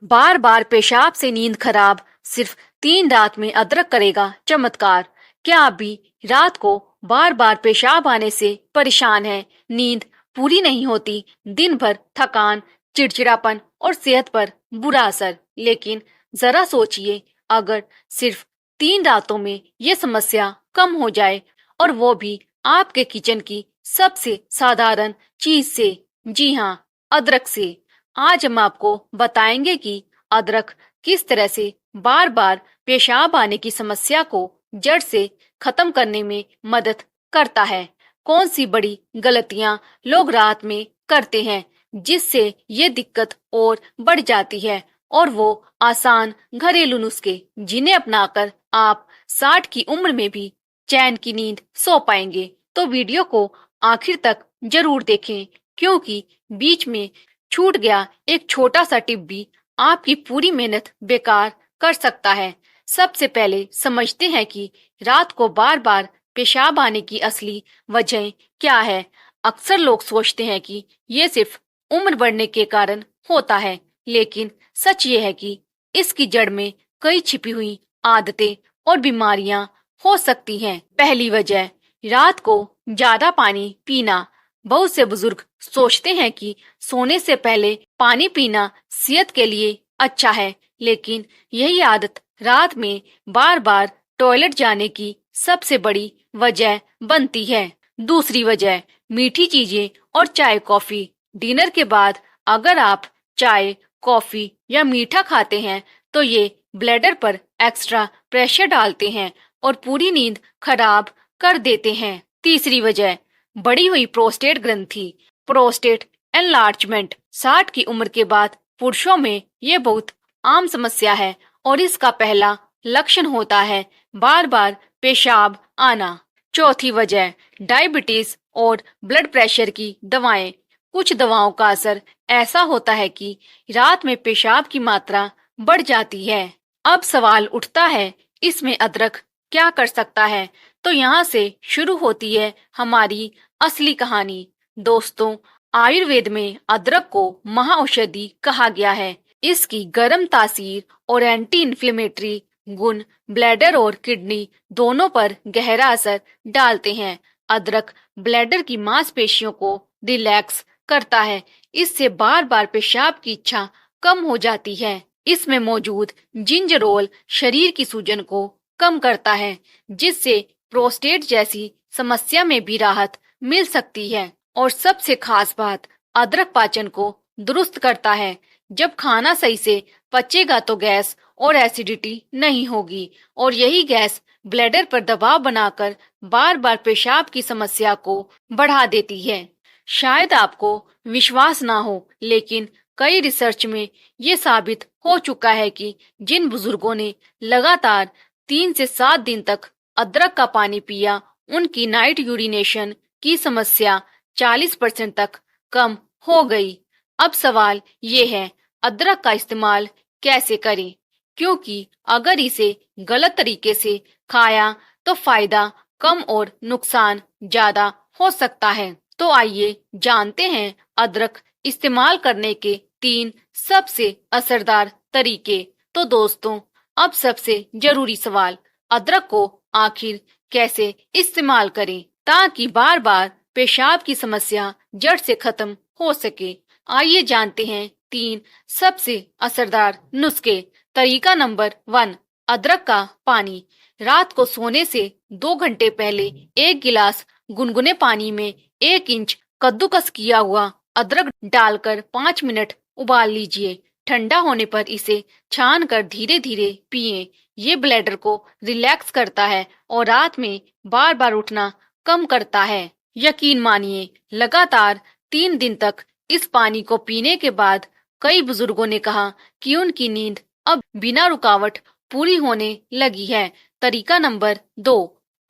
बार बार पेशाब से नींद खराब, सिर्फ 3 रात में अदरक करेगा चमत्कार। क्या आप भी रात को बार बार पेशाब आने से परेशान हैं? नींद पूरी नहीं होती, दिन भर थकान, चिड़चिड़ापन और सेहत पर बुरा असर। लेकिन जरा सोचिए, अगर सिर्फ 3 रातों में ये समस्या कम हो जाए, और वो भी आपके किचन की सबसे साधारण चीज से। जी हाँ, अदरक से। आज हम आपको बताएंगे कि अदरक किस तरह से बार बार पेशाब आने की समस्या को जड़ से खत्म करने में मदद करता है। कौन सी बड़ी गलतियां लोग रात में करते हैं जिससे ये दिक्कत और बढ़ जाती है, और वो आसान घरेलू नुस्खे जिन्हें अपनाकर आप 60 की उम्र में भी चैन की नींद सो पाएंगे। तो वीडियो को आखिर तक जरूर देखें, क्योंकि बीच में छूट गया एक छोटा सा टिप भी आपकी पूरी मेहनत बेकार कर सकता है। सबसे पहले समझते हैं कि रात को बार बार पेशाब आने की असली वजह क्या है। अक्सर लोग सोचते हैं कि ये सिर्फ उम्र बढ़ने के कारण होता है, लेकिन सच ये है कि इसकी जड़ में कई छिपी हुई आदतें और बीमारियां हो सकती हैं। पहली वजह, रात को ज्यादा पानी पीना। बहुत से बुजुर्ग सोचते हैं कि सोने से पहले पानी पीना सेहत के लिए अच्छा है, लेकिन यही आदत रात में बार बार टॉयलेट जाने की सबसे बड़ी वजह बनती है। दूसरी वजह, मीठी चीजें और चाय कॉफी। डिनर के बाद अगर आप चाय, कॉफी या मीठा खाते हैं तो ये ब्लैडर पर एक्स्ट्रा प्रेशर डालते हैं और पूरी नींद खराब कर देते हैं। तीसरी वजह, बढ़ी हुई प्रोस्टेट ग्रंथि, प्रोस्टेट एनलार्जमेंट। 60 की उम्र के बाद पुरुषों में ये बहुत आम समस्या है, और इसका पहला लक्षण होता है बार बार पेशाब आना। चौथी वजह, डायबिटीज और ब्लड प्रेशर की दवाएं। कुछ दवाओं का असर ऐसा होता है कि रात में पेशाब की मात्रा बढ़ जाती है। अब सवाल उठता है, इसमें अदरक क्या कर सकता है? तो यहाँ से शुरू होती है हमारी असली कहानी। दोस्तों, आयुर्वेद में अदरक को महाऔषधि कहा गया है। इसकी गर्म तासीर और एंटी इन्फ्लेमेटरी गुण ब्लैडर और किडनी दोनों पर गहरा असर डालते हैं। अदरक ब्लैडर की मांसपेशियों को रिलैक्स करता है। इससे बार बार पेशाब की इच्छा कम हो जाती है। इसमें मौजूद जिंजरोल शरीर की सूजन को कम करता है, जिससे प्रोस्टेट जैसी समस्या में भी राहत मिल सकती है। और सबसे खास बात, अदरक पाचन को दुरुस्त करता है। जब खाना सही से पचेगा तो गैस और एसिडिटी नहीं होगी, और यही गैस ब्लैडर पर दबाव बनाकर बार बार पेशाब की समस्या को बढ़ा देती है। शायद आपको विश्वास ना हो, लेकिन कई रिसर्च में ये साबित हो चुका है कि जिन बुजुर्गों ने लगातार 3 से 7 दिन तक अदरक का पानी पिया, उनकी नाइट यूरिनेशन की समस्या 40% तक कम हो गई। अब सवाल ये है, अदरक का इस्तेमाल कैसे करें? क्योंकि अगर इसे गलत तरीके से खाया तो फायदा कम और नुकसान ज्यादा हो सकता है। तो आइए जानते हैं अदरक इस्तेमाल करने के 3 सबसे असरदार तरीके। तो दोस्तों, अब सबसे जरूरी सवाल, अदरक को आखिर कैसे इस्तेमाल करें ताकि बार बार पेशाब की समस्या जड़ से खत्म हो सके। आइए जानते हैं 3 सबसे असरदार नुस्खे। तरीका नंबर 1, अदरक का पानी। रात को सोने से 2 घंटे पहले 1 गिलास गुनगुने पानी में 1 इंच कद्दूकस किया हुआ अदरक डालकर 5 मिनट उबाल लीजिए। ठंडा होने पर इसे छान कर धीरे धीरे पिएं। ये ब्लैडर को रिलैक्स करता है और रात में बार बार उठना कम करता है। यकीन मानिए, लगातार 3 दिन तक इस पानी को पीने के बाद कई बुजुर्गों ने कहा कि उनकी नींद अब बिना रुकावट पूरी होने लगी है। तरीका नंबर 2,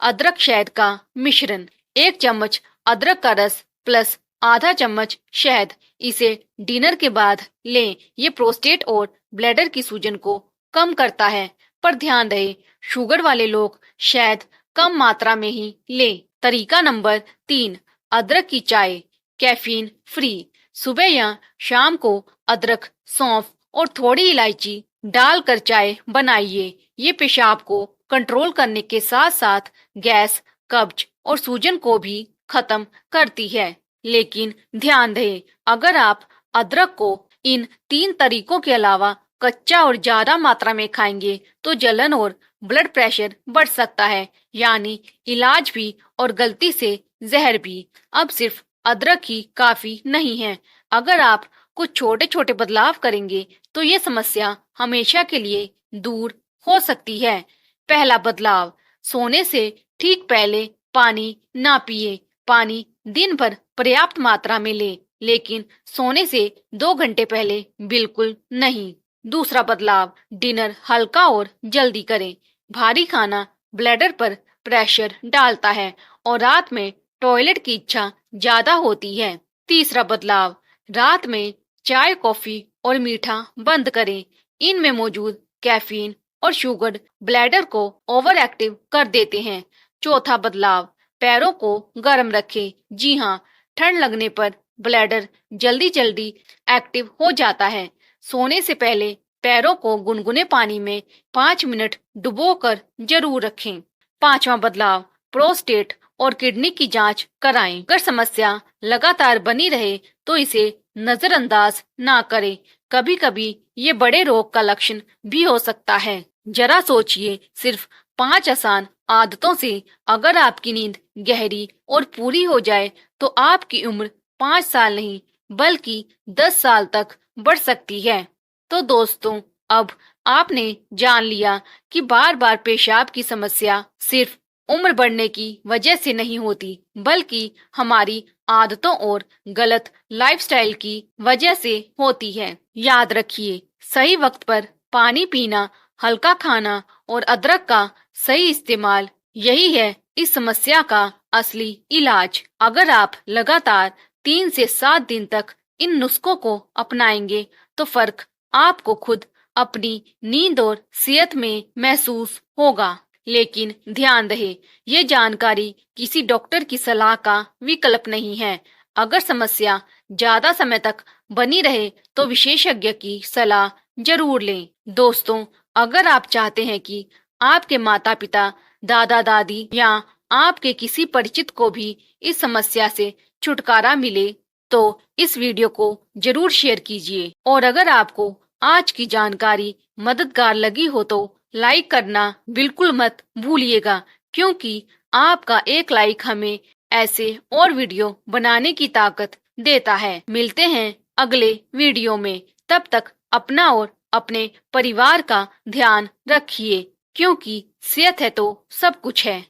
अदरक शहद का मिश्रण। 1 चम्मच अदरक का रस प्लस आधा चम्मच शहद। इसे डिनर के बाद लें। ये प्रोस्टेट और ब्लैडर की सूजन को कम करता है। पर ध्यान रहे, शुगर वाले लोग शहद कम मात्रा में ही लें। तरीका नंबर 3, अदरक की चाय, कैफीन फ्री। सुबह या शाम को अदरक, सौंफ और थोड़ी इलायची डालकर चाय बनाइए। ये पेशाब को कंट्रोल करने के साथ साथ गैस, कब्ज और सूजन को भी खत्म करती है। लेकिन ध्यान रहे, अगर आप अदरक को इन 3 तरीकों के अलावा कच्चा और ज्यादा मात्रा में खाएंगे तो जलन और ब्लड प्रेशर बढ़ सकता है, यानी इलाज भी और गलती से जहर भी। अब सिर्फ अदरक ही काफी नहीं है। अगर आप कुछ छोटे छोटे बदलाव करेंगे तो ये समस्या हमेशा के लिए दूर हो सकती है। पहला बदलाव, सोने से ठीक पहले पानी ना पिए। पानी दिन भर पर्याप्त मात्रा में ले, लेकिन सोने से 2 घंटे पहले बिल्कुल नहीं। दूसरा बदलाव, डिनर हल्का और जल्दी करें। भारी खाना ब्लैडर पर प्रेशर डालता है और रात में टॉयलेट की इच्छा ज्यादा होती है। तीसरा बदलाव, रात में चाय, कॉफी और मीठा बंद करें। इनमें मौजूद कैफीन और शुगर ब्लैडर को ओवर एक्टिव कर देते हैं। चौथा बदलाव, पैरों को गर्म रखें। जी हाँ, ठंड लगने पर ब्लैडर जल्दी जल्दी एक्टिव हो जाता है। सोने से पहले पैरों को गुनगुने पानी में 5 मिनट डुबोकर जरूर रखें। पांचवा बदलाव, प्रोस्टेट और किडनी की जांच कराएं। अगर समस्या लगातार बनी रहे तो इसे नजरअंदाज ना करें। कभी कभी ये बड़े रोग का लक्षण भी हो सकता है। जरा सोचिए, सिर्फ 5 आसान आदतों से अगर आपकी नींद गहरी और पूरी हो जाए तो आपकी उम्र 5 साल नहीं बल्कि 10 साल तक बढ़ सकती है। तो दोस्तों, अब आपने जान लिया कि बार बार पेशाब की समस्या सिर्फ उम्र बढ़ने की वजह से नहीं होती, बल्कि हमारी आदतों और गलत लाइफस्टाइल की वजह से होती है। याद रखिए, सही वक्त पर पानी पीना, हल्का खाना और अदरक का सही इस्तेमाल, यही है इस समस्या का असली इलाज। अगर आप लगातार 3 से 7 दिन तक इन नुस्खों को अपनाएंगे तो फर्क आपको खुद अपनी नींद और सेहत में महसूस होगा। लेकिन ध्यान रहे, ये जानकारी किसी डॉक्टर की सलाह का विकल्प नहीं है। अगर समस्या ज्यादा समय तक बनी रहे तो विशेषज्ञ की सलाह जरूर लें। दोस्तों, अगर आप चाहते हैं कि आपके माता पिता, दादा दादी या आपके किसी परिचित को भी इस समस्या से छुटकारा मिले तो इस वीडियो को जरूर शेयर कीजिए। और अगर आपको आज की जानकारी मददगार लगी हो तो लाइक करना बिल्कुल मत भूलिएगा, क्योंकि आपका एक लाइक हमें ऐसे और वीडियो बनाने की ताकत देता है। मिलते हैं अगले वीडियो में। तब तक अपना और अपने परिवार का ध्यान रखिए, क्योंकि सेहत है तो सब कुछ है।